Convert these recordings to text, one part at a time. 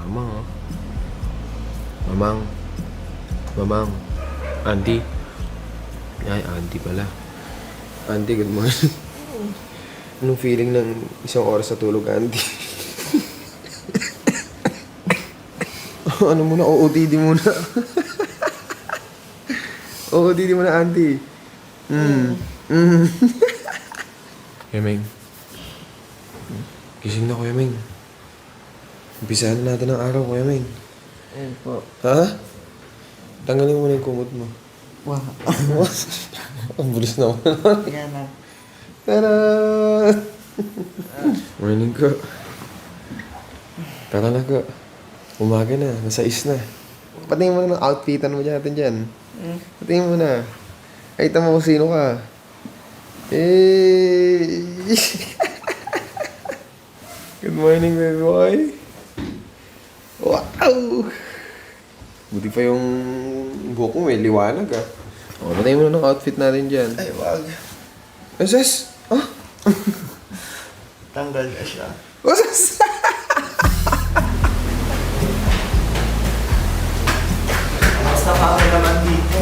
Mamang, oh. Mamang. Mamang. Auntie. Ay, auntie pala. Auntie, good morning. Anong feeling ng isang oras sa tulog, auntie? Ano muna? OOTD muna. OOTD muna, auntie. Kuya Meng. Gising na, Kuya Meng. Umpisahan na natin ang araw, Kuya Meng. Ayun po. Ha? Tanggalin mo muna yung kumot mo. Wow. Ang bulis naman. Yan na. Tara! Morning ko. Tara na ko. Umaga na. Nasa is na. Patingin mo na ng outfitan mo natin dyan. Patingin mo na. Ay, tama ko sino ka. Eh. Good morning, baby boy. Wow! Buti pa yung buhok mo, may liwanag ah. O, patingin mo na ng outfit natin dyan. Ay, wag. SS? Ah? Tanggal na siya. SS? Basta pa ako naman dito.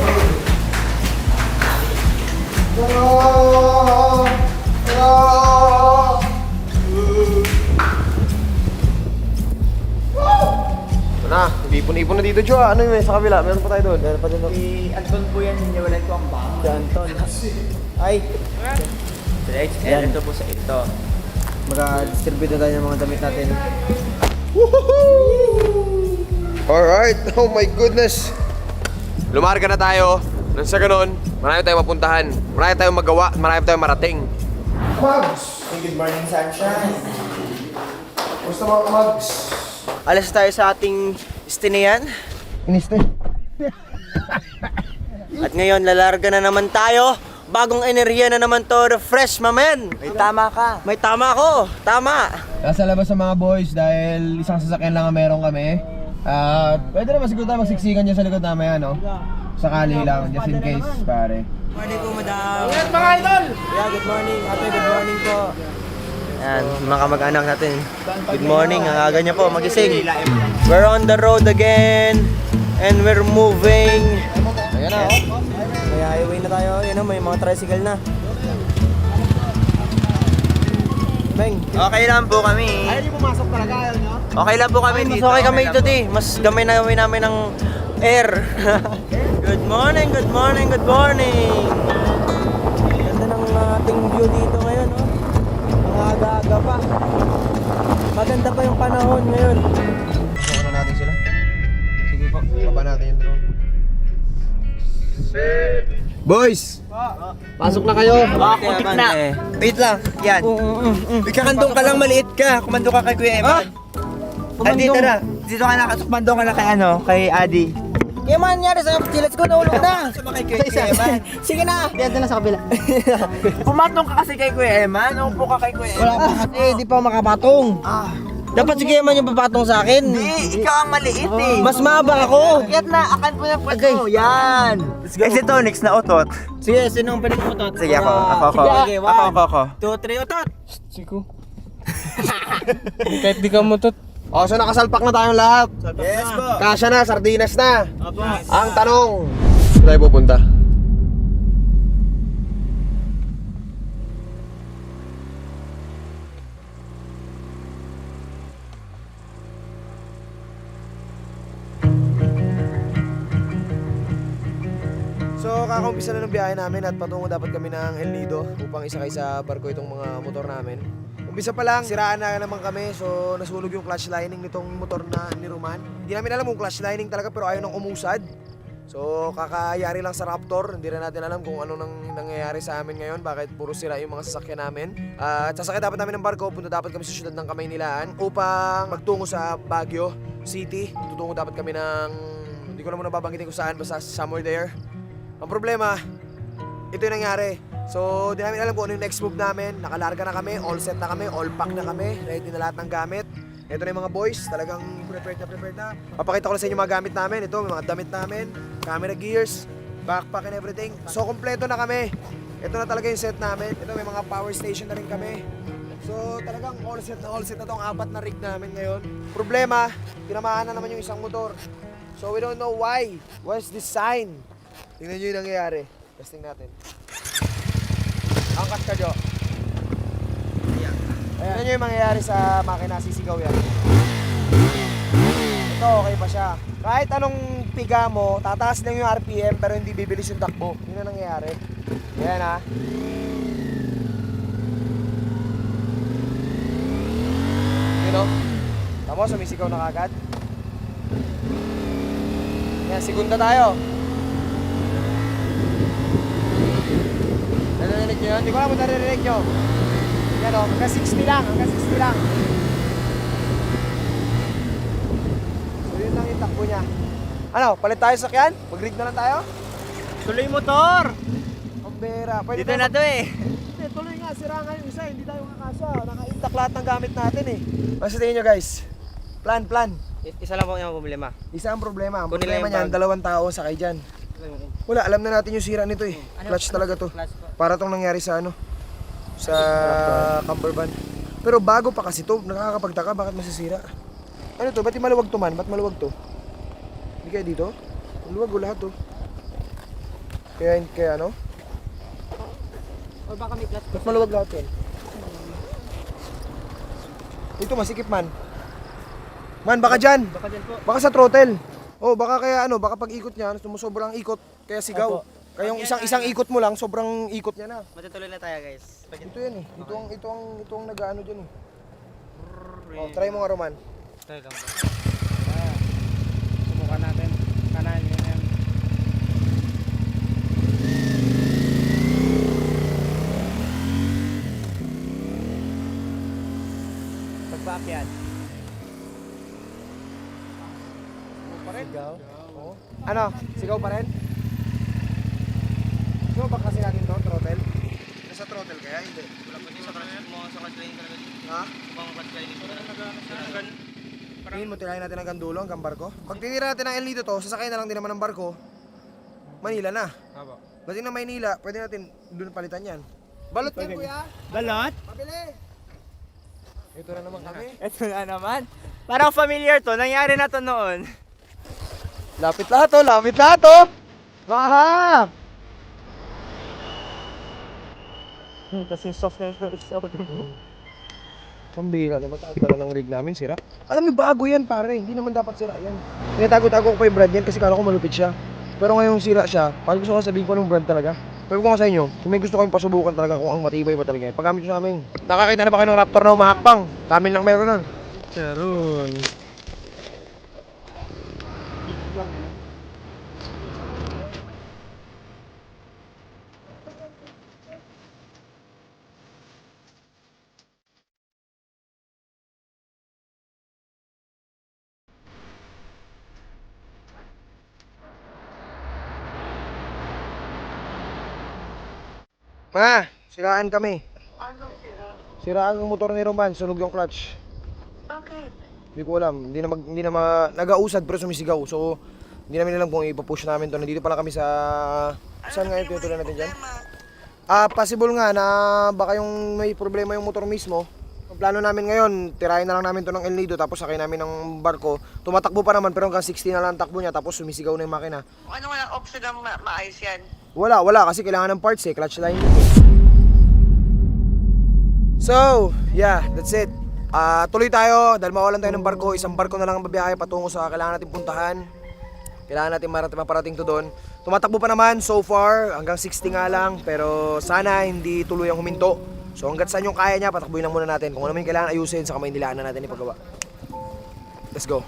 Ito na, ipon-ipon na dito, Jo. Ano yung sa kabila? Meron pa tayo doon. Meron pa din ako. Si Anton po yan, hiniwalay ko ang baka. Si Anton. Ay! Yan. Ito po sa ito. Mag-distribute na tayo ng mga damit natin. Alright, oh my goodness. Lumarga na tayo. Nang sa ganun, marami tayong mapuntahan. Marami tayong magawa. Marami tayong marating. Mags! Good morning, sunshine. Gusto mo, Mags? Alas tayo sa ating istinian. Iniste. At ngayon, lalarga na naman tayo. Bagong enerhiya na naman to, refresh, mamen. May tama ka. May tama ko. Tama. Nasa labas sa mga boys dahil isang sasakyan lang ang meron kami. Pwede naman siguro tayo magsiksikan dyan sa likod namin, no? Sakali lang, just in case, pare. Morning po, madam. Ingat mga idol! Yeah, good morning. Ate, good morning po. Yan, mga kamag-anak natin. Good morning. Ang aga niya po, magising. We're on the road again. And we're moving. Ayan na, oh. May highway na tayo. Yan o, may mga tricycle na. Beng. Okay lang po kami. Ayaw niyo pumasok talaga, ayaw niyo? Okay lang po kami Mas dito. okay kami lang dito, po. di. Mas gamay na gamay namin ng air. Good morning, good morning, good morning. Ganda ng ating view dito ngayon, oh. Ang aga-aga pa. Maganda pa yung panahon ngayon. Gusto na natin sila. Sige po, baba natin yung drone. Boys! Pasok na kayo! Kuntit na. Wait lang. Yan. Kakandong ka lang, maliit ka. Kumando ka kay Kuya Eman. Adi, tara. Dito ka na, kumando ka na kay ano, kay Adi. Kaya man nangyari sa let's go, nahulog na. Suma kay Kuya Eman. Sige na. Diyan na sa kabila. Pumatong ka kasi kay Kuya Eman. Upo ka kay Kuya Eman. Wala pa kasi, di pa makapatong. Dapat si Kuya man yung papatong sa akin. Hindi, ikaw ang maliit eh. Mas mahaba ako. Kiyat na, akan po na po. Okay. Yan. Kasi Tonix na utot. Sige, sinong pwede mo to? Sige ako. Sige, Ako. 2, 3, utot. Siko. Kahit di ka mutot. O, so nakasalpak na tayong lahat. Yes po. Kasya na, sardinas na. Apo. Ang tanong, saan tayo pupunta? So, kakaumpisa na ng biyahe namin at patungo dapat kami ng El Nido upang isakay sa barko itong mga motor namin. Umpisa pa lang, siraan na naman kami, so nasunog yung clutch lining nitong motor na ni Roman. Hindi namin alam kung clutch lining talaga pero ayaw nang umusad. So, kakayari lang sa Raptor, hindi rin natin alam kung ano nang nangyayari sa amin ngayon, bakit puro sira yung mga sasakyan namin. At sasakay dapat namin ng barko, punta dapat kami sa syudad ng Kamaynilaan upang magtungo sa Baguio City. Tutungo dapat kami ng, hindi ko naman nababanggitin kung saan, basta somewhere there. Ang problema, ito yung nangyari. So, di namin alam kung ano yung next move namin. Nakalarga na kami, all set na kami, all pack na kami. Ready na lahat ng gamit. Ito na yung mga boys, talagang prepared na. Papakita ko na sa inyo mga gamit namin. Ito, may mga damit namin, camera gears, backpack and everything. So, kompleto na kami. Ito na talaga yung set namin. Ito, may mga power station na rin kami. So, talagang all set na tong 4 na rig namin ngayon. Problema, tinamaan na naman yung isang motor. So we don't know why. What's this sign? Tingnan nyo yung nangyayari. Testing natin. Angkas ka, Jo. Tingnan nyo yung mangyayari sa makina, sisigaw yan. Ito, okay pa siya. Kahit anong piga mo, tataas lang yung RPM pero hindi bibilis yung takbo. Yun ang nangyayari. Yan ha. You know? Tama, sumisigaw na kagad. Yan, segunda tayo. Narinig nyo yun? Hindi ko alam kung narinig nyo. Yan o, hanggang 60 lang, hanggang 60 lang. So yun lang yung takbo niya. Ano, palit tayo sa sakyan? Mag-rig na lang tayo? Tuloy motor! Pambera. Pwede Dito tayo na to eh. Hindi, tuloy nga, sira nga yung isa, hindi tayo kakasya. Naka-intact lahat ng gamit natin eh. Basta tingin nyo guys, plan. Isa lang po yung problema. Isa ang problema. Ang Kunin lang problema yung niyan, bag. 2 tao sakay dyan. Wala, alam na natin yung sira nito eh. Clutch talaga to. Para tong nangyari sa ano, sa camper van. Pero bago pa kasi to, nakakapagtaka bakit masisira. Ano to, ba't yung maluwag to man? Ba't maluwag to? Hindi kaya dito? Maluwag o lahat to. Kaya ano? O baka may clutch. Ba't maluwag lahat yan? Ito masikip man. Man, baka dyan. Baka dyan po. Baka sa throttle. Oh, baka kaya ano, baka pag ikot niya, sumusobrang ikot, kaya sigaw. Opo. Kaya yung isang ikot mo lang, sobrang ikot niya na. Matutuloy na tayo guys. Ito yan eh. Ito ang nag-ano diyan eh. Oh, try mo nga Roman. Try lang po. Subukan natin. Kanan yun yan. Pagpaakyat. Sigaw. Oo. Ano? Sigaw pa rin? Sigaw ba kasi natin to, throttle? Nasa throttle kaya? Hindi. Wala pa din sa clutch mo sa clutch line talaga. Ha? Bang clutch line ito. Tingin mo, tirahin natin hanggang dulo, hanggang barko. Pag tinira natin ang El Nido to, sasakay na lang din naman ng barko, Manila na. Tama. Pagdating ng Maynila, pwede natin doon palitan yan. Balot yan, kuya. Balot? Pabili. Ito na naman kami. Ito na naman. Parang familiar to. Nangyari na to noon. Lapit lahat to, lapit lahat to. Mahap. Kasi soft na Pambira naman, taas pala ng rig namin, sira. Alam mo, bago yan pare, hindi naman dapat sira yan. Tinatago-tago ko pa yung brand yan kasi kala ko malupit siya. Pero ngayong sira siya, pag gusto ko sabihin ko anong brand talaga. Pero ko nga sa inyo, kung may gusto kayong pasubukan talaga kung ang matibay ba talaga yan, paggamit nyo sa amin. Nakakita na ba kayo ng Raptor na umahakbang? Kami lang meron nun. Charon. Ma, siraan kami. Siraan yung motor ni Roman, sunog yung clutch. Bakit? Hindi ko alam, hindi na nag-ausad pero sumisigaw. So, hindi namin alam kung ipapush namin to. Nandito pala kami sa... Saan nga yung tinutuloy natin dyan? Possible nga na baka yung may problema yung motor mismo. Ang plano namin ngayon, tirahin na lang namin to ng El Nido tapos sakay namin ng barko. Tumatakbo pa naman pero hanggang 60 na lang ang takbo niya tapos sumisigaw na yung makina. Ano walang option na maayos yan? Wala kasi kailangan ng parts eh, clutch line. So, yeah, that's it. Tuloy tayo dahil mawalan tayo ng barko. Isang barko na lang ang babiyahe patungo sa kailangan natin puntahan. Kailangan natin maparating to doon. Tumatakbo pa naman so far, hanggang 60 nga lang. Pero sana hindi tuluyang huminto. So hanggat saan yung kaya niya, patakbuhin lang muna natin. Kung ano man yung kailangan ayusin, saka may nilaan na natin ipagawa. Let's go.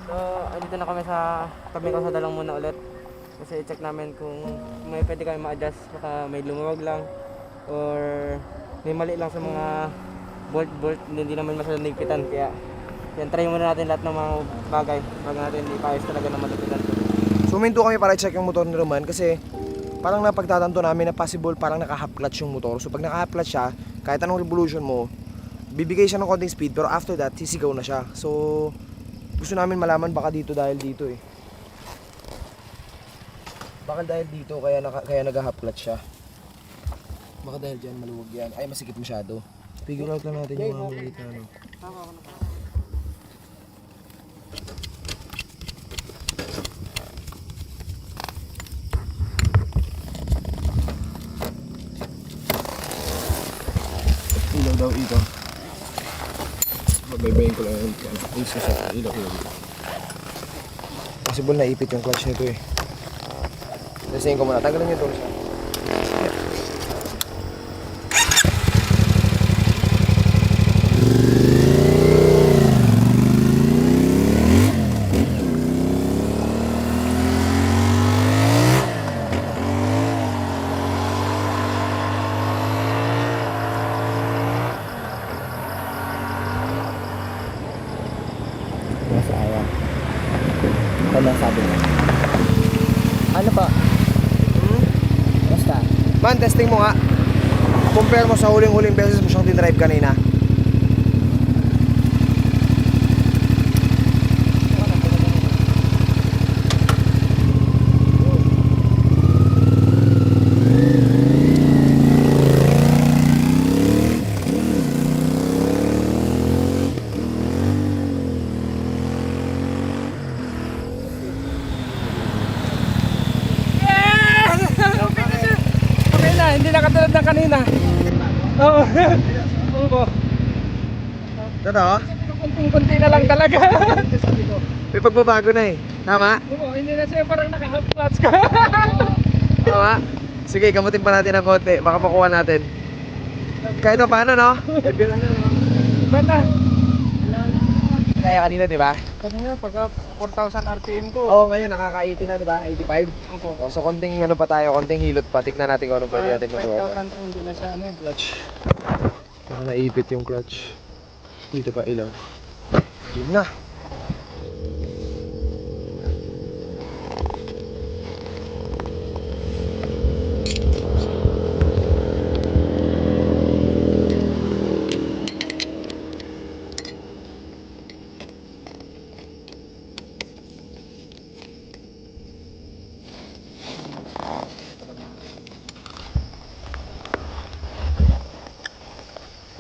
So, andito na kami sa tabi ko sa dalang muna ulit. Kasi i-check namin kung may pwede kami ma-adjust. Baka may lumuwag lang or may mali lang sa mga bolt, hindi naman masyadong nigpitan. Kaya yan, try muna natin lahat ng mga bagay bago natin ipaayos talaga na malupitan. So huminto kami para i-check yung motor ni Roman kasi parang napagtatanto namin na possible parang naka-half clutch yung motor. So pag naka-half clutch siya, kahit anong revolution mo, bibigay siya ng konting speed pero after that, sisigaw na siya. So gusto namin malaman baka dito dahil dito eh. Baka dahil dito kaya nag-half clutch siya. Baka dahil dyan maluwag yan. Ay, masikip masyado. Figure out lang natin yung mga maliit na ano. Ilaw daw ito. Babaybayin ko lang yung isa sa ilaw ko. Possible na ipit yung clutch nito eh. Lasayin ko muna. Tagalan niyo ito. Masaya. Ano sabi mo? Ano pa? Basta. Man, testing mo nga. Compare mo sa huling-huling beses mo siyang tinrive kanina. Okay na, hindi na katulad ng kanina. Oo. Oo. Totoo? Kunting-kunti na lang talaga. May pagbabago na eh. Tama? Oo, hindi na siya parang naka-half clutch ka. Tama? Sige, gamutin pa natin ng konti. Baka pakuha natin. Kahit pa paano, no? Iba na. Kaya kanina, di ba? Kanina, pagka 4,000 RPM ko. Oo, ngayon nakaka-80 na, di ba? 85. Opo. Oh, so, konting ano pa tayo, konting hilot pa. Tignan natin kung ano pwede natin magawa. 5,000 to, hindi na siya ano. Clutch. Baka naipit yung clutch. Dito pa ilaw. Yun na.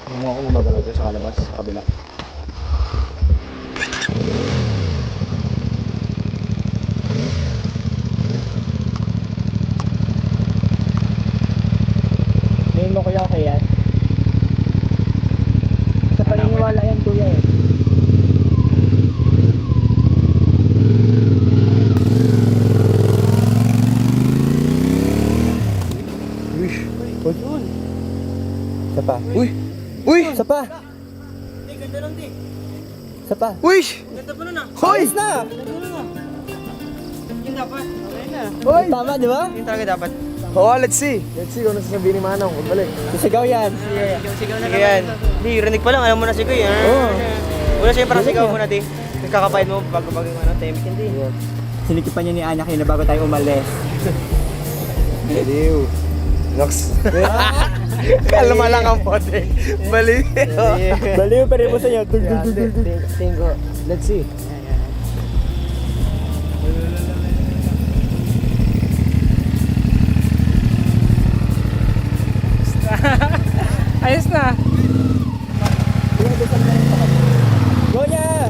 Hindi mo ako gumagalaw sa kalabas, sa kabila. Ngayon mo kuya okay yan? Sa paniniwala yan kuya eh. Uy! Yun. Isa pa. Uy! Uy! Isa pa. Isa pa. Uy! Ganda pa nun ah. Hoy! Ayos na! Yun dapat. Okay na. Hoy! Tama di ba? Yun talaga dapat. Oo, let's see. Let's see kung ano sasabihin ni Manong. Magbalik. Sisigaw yan. Sigaw na yan. Hindi, rinig pa lang. Ayaw mo na sigaw yan. Oo. Wala siya parang sigaw mo na di. Nagkakapahid mo bago yung ano, temik hindi. Sinikipan niya ni Anya kayo na bago tayo umalis. Baliw. Nox. Kalma lang ang pote. Baliw. Baliw pa rin mo sa inyo. Tingo. Let's see. Ayos na. Go niya!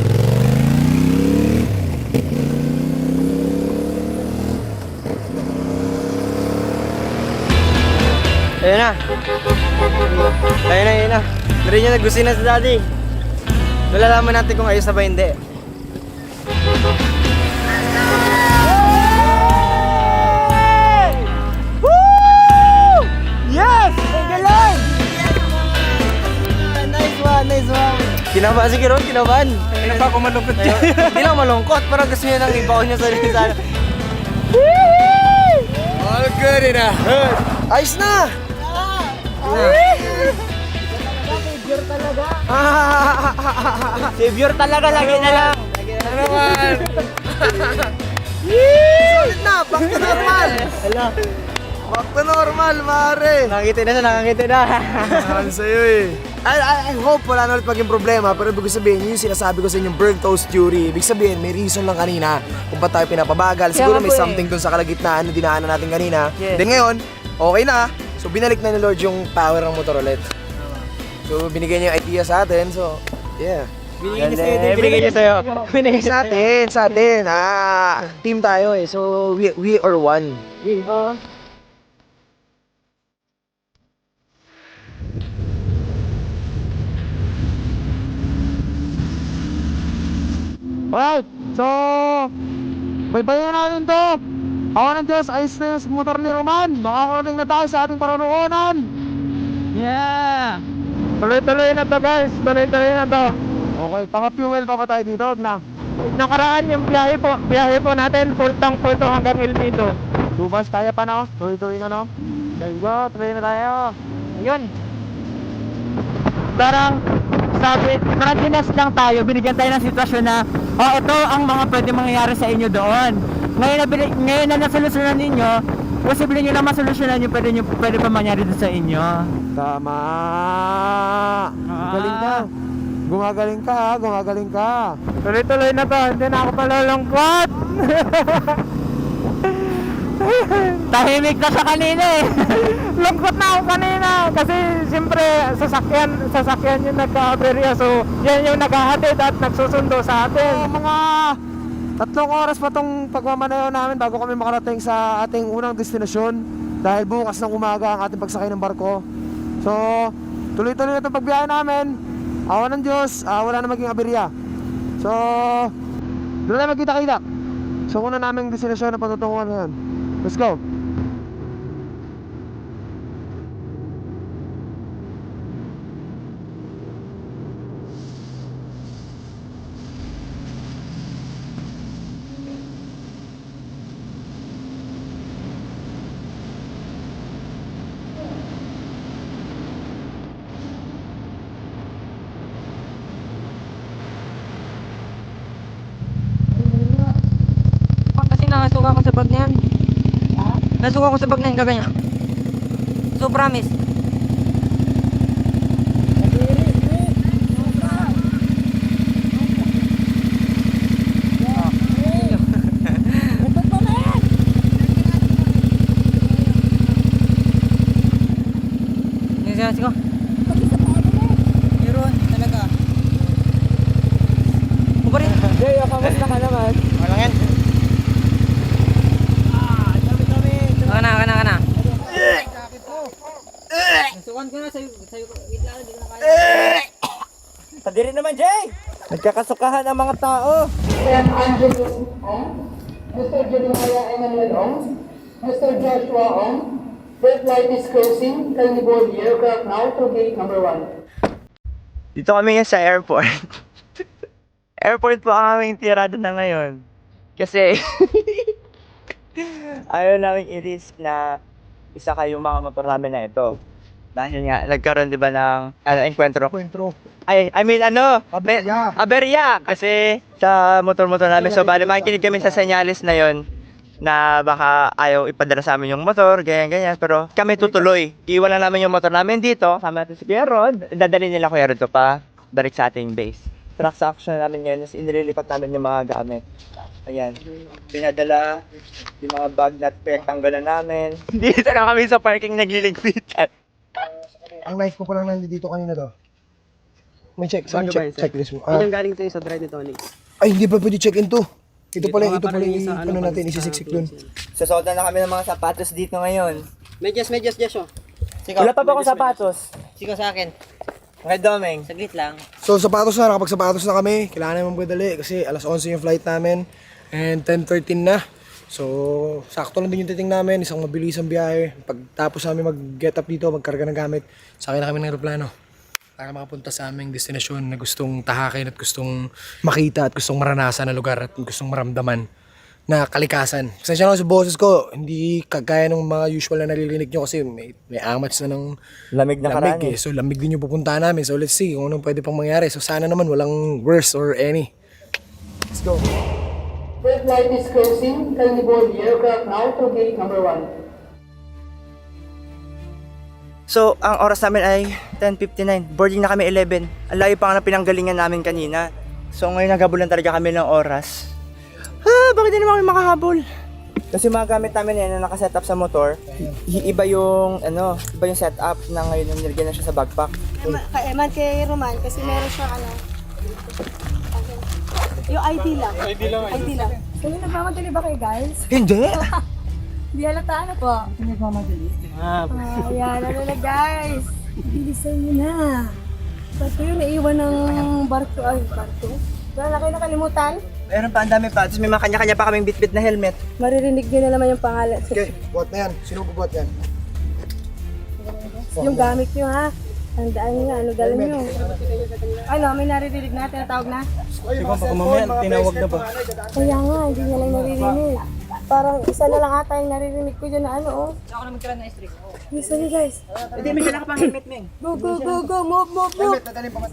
Ayun na. Ayun na. Dari niya nagusin na sa daddy. Nalalaman natin kung ayos na ba hindi. Yes! Ang galing! Nice one. Kinabahan si Kiron, kinabahan. Kaya pa ako malungkot niya. Hindi lang malungkot, parang gusto niya nang ibaw niya sa sana. All good in a hood. Ayos na! Savior talaga, lagi na lang. Ano naman? Solid na! Back to normal! Hala. Back to normal, pare! Nakangiti na siya, nakangiti na. Ano sa'yo eh. I hope wala na ulit maging problema, pero ibig sabihin, yung sinasabi ko sa inyong burnt toast theory, ibig sabihin, may reason lang kanina kung ba't tayo pinapabagal. Siguro may something dun sa kalagitnaan na dinaanan natin kanina. Yes. Then ngayon, okay na, So binalik na ni Lord yung power ng motor ulit. So binigay niya yung idea sa atin. So yeah. Binigay niya sa'yo. Binigay Sa atin. Team tayo eh. So we are one. Alright, so baybayin natin to. Ako ng Diyos, ayos na yung motor ni Roman. Makakarating na tayo sa ating parunungan. Yeah! Tuloy-tuloy na to guys, tuloy-tuloy na to. Okay, paka-fuel pa tayo dito na. Nakaraan yung biyahe po natin, full tank po ito hanggang El Nido. Lubas tayo pa na, tuloy-tuloy na no. Let's go, tuloy na tayo. Ayun. Parang sabi, nadinas lang tayo, binigyan tayo ng sitwasyon na ito ang mga pwede mangyayari sa inyo doon. Ngayon na nasolusyonan ninyo, posible nyo na masolusyonan yung pwede pa mangyari doon sa inyo. Tama. Galing ka. Gumagaling ka. Tuloy-tuloy na to, hindi na ako palulungkot. Tahimik na siya kanina eh. Lungkot na ako kanina kasi siyempre sasakyan yung nagka-aberya, so yan yung naghahatid at nagsusundo sa atin. Mga 3 oras pa tong pagmamanayaw namin bago kami makarating sa ating unang destinasyon dahil bukas ng umaga ang ating pagsakay ng barko. So, tuloy-tuloy na itong pagbiyahe namin. Awa ng Diyos, wala na maging aberya. So, doon na magkita-kita. So, una namin destinasyon na patutunguhan ngayon. Let's go! Kasi nakasuka ko sa bag na yan. Nasuka ko sa bag na yan kaganya. So promise. Sige. Meron, talaga. Buka rin. Jay, kamusta ka naman? Walang yan. Kana. Nasukan ko na sa'yo. Wait lang, hindi ko na kaya. Padiri naman, Jay! Nagkakasukahan ang mga tao. Mr. Angelo Ong, Mr. Jeremiah Emmanuel Ong, Mr. Joshua Ong. Red light is closing. Kindly board the aircraft now to gate number 1. Dito kami ngayon sa airport. Airport po ang aming tirada na ngayon. Kasi ayaw namin i-risk na isa kayong mga motor namin na ito. Dahil nga, nagkaroon diba ng enkwentro. Aberya! Kasi sa motor-motor namin, so bali makikinig kami sa senyalis na yon na baka ayaw ipadala sa amin yung motor, ganyan. Pero kami tutuloy. Iwan lang namin yung motor namin dito. Sama natin si Kuya Rod. Dadalhin nila Kuya Rod pa balik sa ating base. Transaction namin ngayon is inililipat namin yung mga gamit. Ayan. Pinadala yung mga bag na tanggalan namin. Dito na kami sa parking nagliligpitan. Ang knife ko pa lang nandito kanina to. May check. Saan Bago ba check? yun, sir? Checklist mo. Yung galing ito yung sa drive ni Tony. Ay, hindi pa pwede check-in to. Ito pala yung sa ano natin, isisiksik dun. Susuotan na kami ng mga sapatos dito ngayon. Medyas, Joshua. Wala pa ba akong sapatos? Sigaw sa akin. Okay, Domeng. Saglit lang. So sapatos na, nakapag-sapatos na kami. Kailangan naman magdali kasi alas 11 yung flight namin. And 10:13 na. So, sakto lang din yung titing namin. Isang mabilisang biyahe. Pagtapos namin mag-get up dito, magkarga ng gamit, sakay na kami ng aeroplano para makapunta sa aming destinasyon na gustong tahakin at gustong makita at gustong maranasan na lugar at gustong maramdaman na kalikasan. Pasensya na sa boses ko, hindi kagaya ng mga usual na naririnig nyo kasi may amats na ng Lamig na karaan lamig eh. So lamig din yung pupuntahan namin. So let's see kung anong pwede pang mangyari. So sana naman walang worse or any. Let's go. Red light is closing. Kindly board the aircraft now to gate number 1. So, ang oras namin ay 10:59. Boarding na kami 11. Ang layo pa nga ng pinanggalingan namin kanina. So, ngayon naghabulan talaga kami ng oras. Bakit hindi naman kami makahabol? Kasi mga gamit namin yan na nakasetup sa motor, iba yung setup na ngayon yung nilagyan na siya sa backpack. Eman kay Roman kasi meron siya yung ID lang. ID lang. Kung nagmamadali ba kayo guys? Hindi! Hindi halata ano po? Nagmamadali. Ayan, ano na guys? Bilisan nyo na. Ba't kayo naiwan ng barko? Ay, barko? Wala na kayo nakalimutan? Meron pa, ang dami pa. Tapos may mga kanya-kanya pa kaming bit-bit na helmet. Maririnig nyo na naman yung pangalan. Okay, buhat na yan. Sino bubuhat yan? Yung gamit nyo ha. Tandaan nyo, ano dala nyo. Ano, may naririnig na, tinatawag na? Diba, baka mamaya tinawag na ba? Kaya nga, hindi niya lang naririnig. Parang isa na lang ata yung naririnig ko dyan na ano, oh. Ako na magkaroon ng streak. Listen nyo guys. Hindi, may dala ka pang helmet, Meng. Go, go, go, go, move, move, move.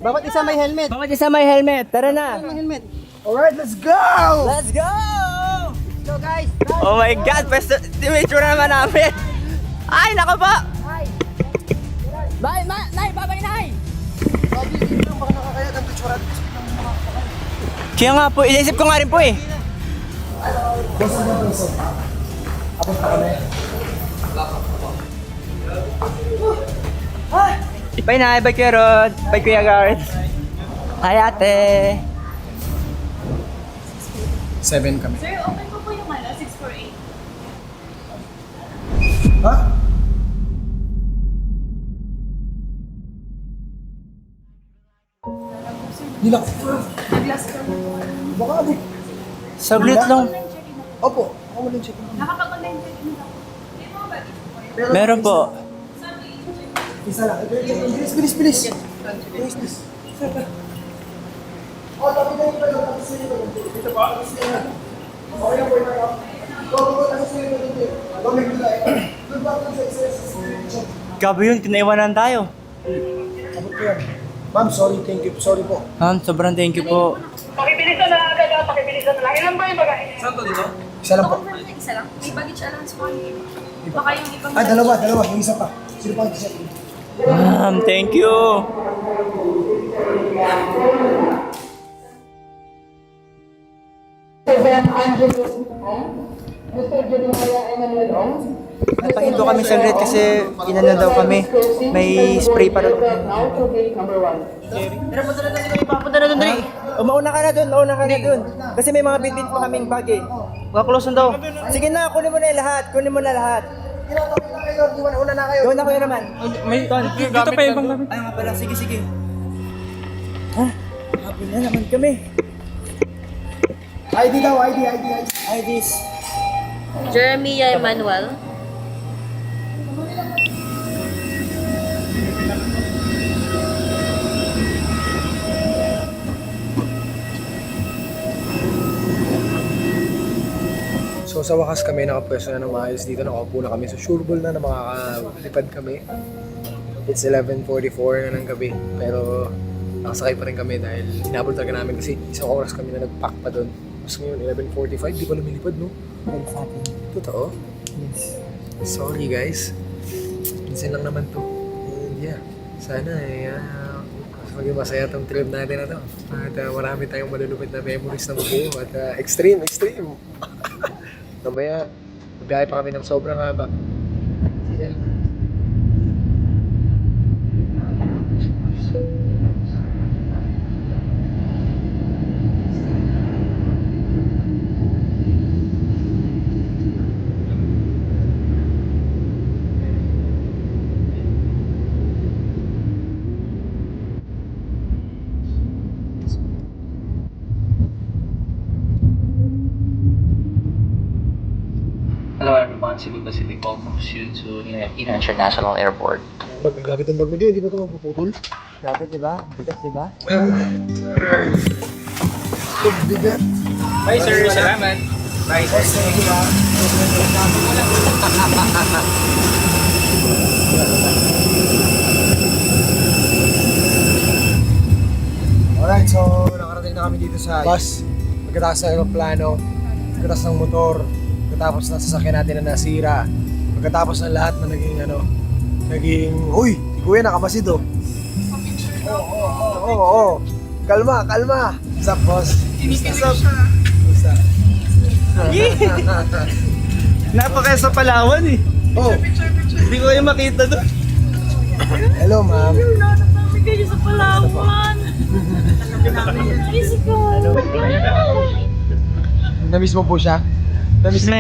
Bawat isa may helmet. Bawat isa may helmet. Tara na. Alright, let's go! Let's go! Let's go, guys! Oh my God! Pwesto, picture na naman namin! Ay, nako po! Bye, Nay! Bye-bye, Nay! Kaya nga po, inisip ko nga rin po eh. Bye na, bye Kuya Rod, bye Kuya Garth. Hi ate. 7 kami. Sir, open ko po yung 648. Ha? Nila. Nag-glass ka. Baka ano? Saglit lang. Opo, ako mo lang check. Nakapag-online check-in ka. Meron po. Isa lang. Bilis, bilis, bilis. Bilis, bilis. Oh, tapi na yung pala. Tapos sa'yo ito. Dito pa? Okay na po yung mga. Go, go, go. Tapos sa'yo ito dito. Gomig nila. Good luck lang sa isa. Gabi yun, kinaiwanan tayo. Abot ko yan. Ma'am, sorry, thank you. Sorry po. Sobrang thank you po. Pakibilisan na agad ha, pakibilisan na lang. Ilan ba yung bagay? Isa lang po. Isa lang? May baggage allowance po yung iba. Baka yung ibang... Ah, dalawa. Yung isa pa. Sino pa ang isa? Thank you. Mr. Ben Angelo Ong, Mr. Jeremiah Emmanuel Ong, Napahinto kami saglit kasi inano daw kami. May spray pa doon. Now to gate number 1. Tara, punta na kasi kami. Papunta na doon, Dre. Mauna ka na doon. Kasi may mga bit-bit pa kaming bag eh. Close na daw. Sige na, kunin mo na yung lahat. Kunin mo na lahat. Tinatawag na kayo. Una na kayo. Gawin na kayo naman. Dito pa yung gamit. Ay nga pala, sige. Ha? Happy na naman kami. ID daw, ID. IDs. Jeremiah Emmanuel. So sa wakas kami nakapwesto na ng maayos dito. Nakaupo na kami. So sureball na makakalipad kami. It's 11:44 na ng gabi. Pero nakasakay pa rin kami dahil inabot talaga namin kasi isang oras kami na nag-pack pa doon. Tapos ngayon 11:45, di pa lumilipad, no? Totoo? Yes. Sorry guys. Minsan lang naman to. And yeah, sana maging masaya tong trip natin na to. At marami tayong malulupit na memories na mabuo. At extreme. Mamaya, mabiyahe pa kami ng sobrang haba. Yeah. Hello everyone, Cebu Pacific welcomes you to International Airport. Pagkagamit ng bag mo dyan, hindi ba ito mapuputol? Grabe, diba? Bigas, diba? Bigat. Bye sir, salamat. Bye sir. Alright, so nakarating na kami dito sa bus. Pagkatapos ng aeroplano, pagkatapos ng motor, pagkatapos ng sasakyan natin na nasira, pagkatapos ng lahat na naging, uy, si Kuya nakabasid oh. Oo. Kalma. What's up, boss? What's up? Napakaya sa Palawan eh. Oh, Hindi ko kayo makita doon. hello ma'am. Sa Palawan. Miss ko. Namiss mo po siya? Namiss mo?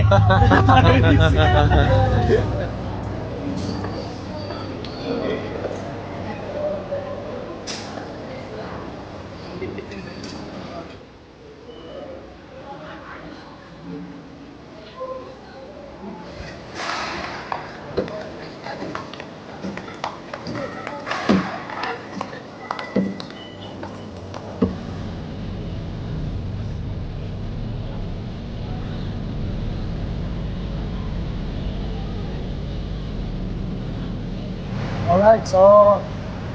Alright, so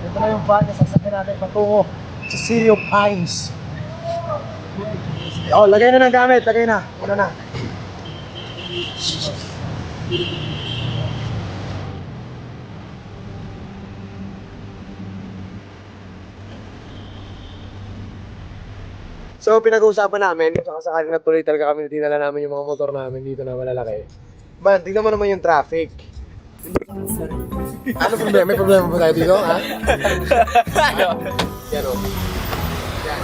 ito na yung van na sasakyan natin patungo sa City of Pines. Oh, lagay na ng gamit, lagay na. Una na. So, pinag-uusapan namin, kung sakasakali na tuloy talaga kami, dinala namin yung mga motor namin dito na malalaki. Man, tingnan mo naman yung traffic. Ano problema? May problema ba tayo dito, ha? Yan o. Yan.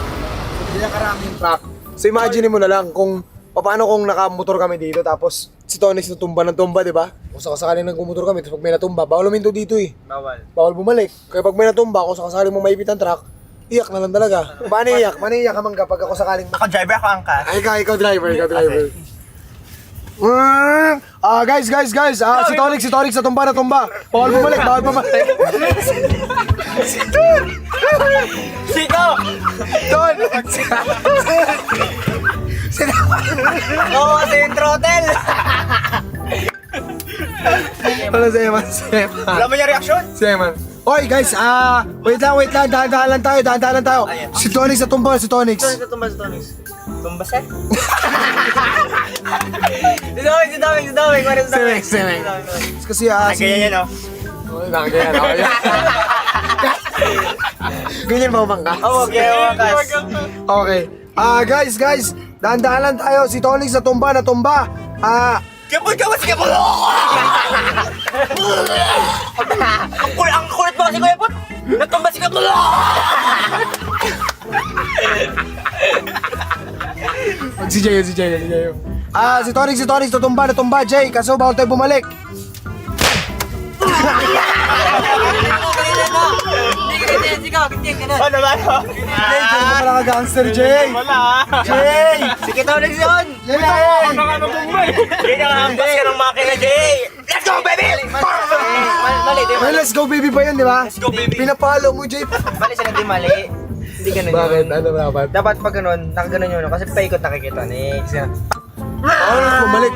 Hindi na karami yung truck. So imagine mo na lang kung paano kung nakamotor kami dito tapos si Tonix natumba ng tumba, di ba? Kung sakasakali nagmumotor kami tapos pag may natumba, bawal uminto dito eh. Bawal bumalik. Kaya pag may natumba, kung sakasakali mo maipit ang truck, iyak na lang talaga. Paano iyak? Paano iyak ka man kapag ako sakaling... Ako driver, ako angkas. Ay, ikaw driver, ikaw driver. Guys, si Tonix na tumba. Bawal bumalik. Siko! Ton! Oo, kasi yung throttle. Ano si Eman? Alam mo yung reaction? Si Eman. Oy guys, wait lang, dahan-dahan lang tayo. Si Tonix na tumba, si Tonix. Tumba. Tumba set? Si Doming. Semeng. Kasi Ganyan yan, no? Ganyan ba bang ka? Oo, okay, angkas. Okay. Guys, dahan-dahan lang tayo. Si Tonix na tumba. Kapag ka mas kapulo! Ang kulit mo kasi Kuya Put! Natumba si kapulo! Si Jay. Si Tonix natumba, Jay. Kaso bawal tayo bumalik. Ano ba? Jay, ka pala ka-gangster, Jay. Jay! Si Kitonix yun! Jay! Jay, nakahampas ka ng makina, Jay! Let's go, baby! Mali, di Well, let's go baby pa yun, di ba? Let's go, baby. Pinapalo mo, Jay. Mali sila, di mali. Hindi ganun yun. Bakit? Ano dapat? Dapat pag ganun, nakaganon yun. Kasi paikot nakikita ni Bawal mo bumalik.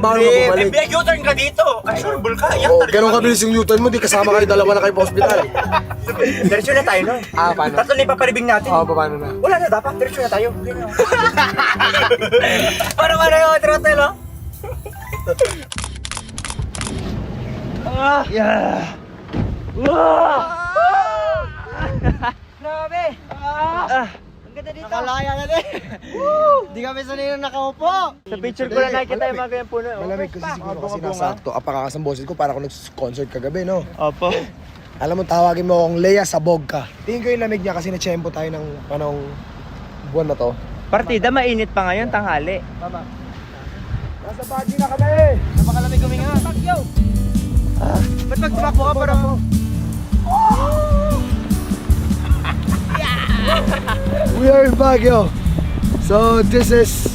May U-turn ka dito. Assurable ka. Iyak Oh, ganun kabilis yung U-turn mo, di kasama kayo, dalawa na kayo pa hospital. Diretso na tayo nun. Paano? Tatlo na ipaparibing natin. Paano na? Wala na dapat. Diretso na tayo. Para yung throttle, oh. Grabe. Ang ganda dito. Nakalaya na din. Di kami sanay na nakaupo. Sa picture ko na nakikita yung mga ganyan puno. Malamig kasi siguro kasi nasakto. Apakakas ang boses ko para ako nag-concert kagabi, no? Opo. Alam mo, tawagin mo akong Lea Sabog ka. Tingin ko yung lamig niya kasi na-tsempo tayo ng panong buwan na to. Partida, mainit pa ngayon, tanghali. Nasa Baguio na kami! Napakalamig huminga. Bagyo. Ba't magtumakbo ka para mo? We are in Baguio. So this is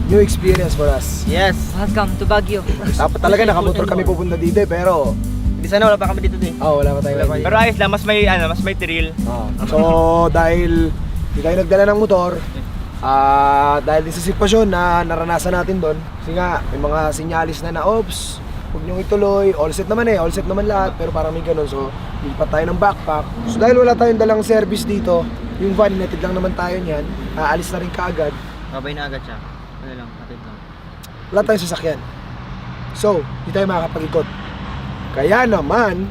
new experience for us. Yes. Welcome to Baguio. Dapat talaga nakamotor kami pupunta dito pero Hindi sana wala pa kami dito din. wala pa tayo. Pero ayos lang, mas may thrill. So dahil hindi tayo nagdala ng motor, dahil din sa sitwasyon na naranasan natin doon, kasi nga may mga sinyalis na ops, huwag niyong ituloy, all set naman lahat, pero parang may ganun, so lipat tayo ng backpack. So dahil wala tayong dalang service dito, yung van, inatid lang naman tayo niyan, aalis na rin kaagad, Babay na agad siya. Ano lang, atid lang. wala tayong sasakyan. So, hindi tayo makakapag-ikot. Kaya naman,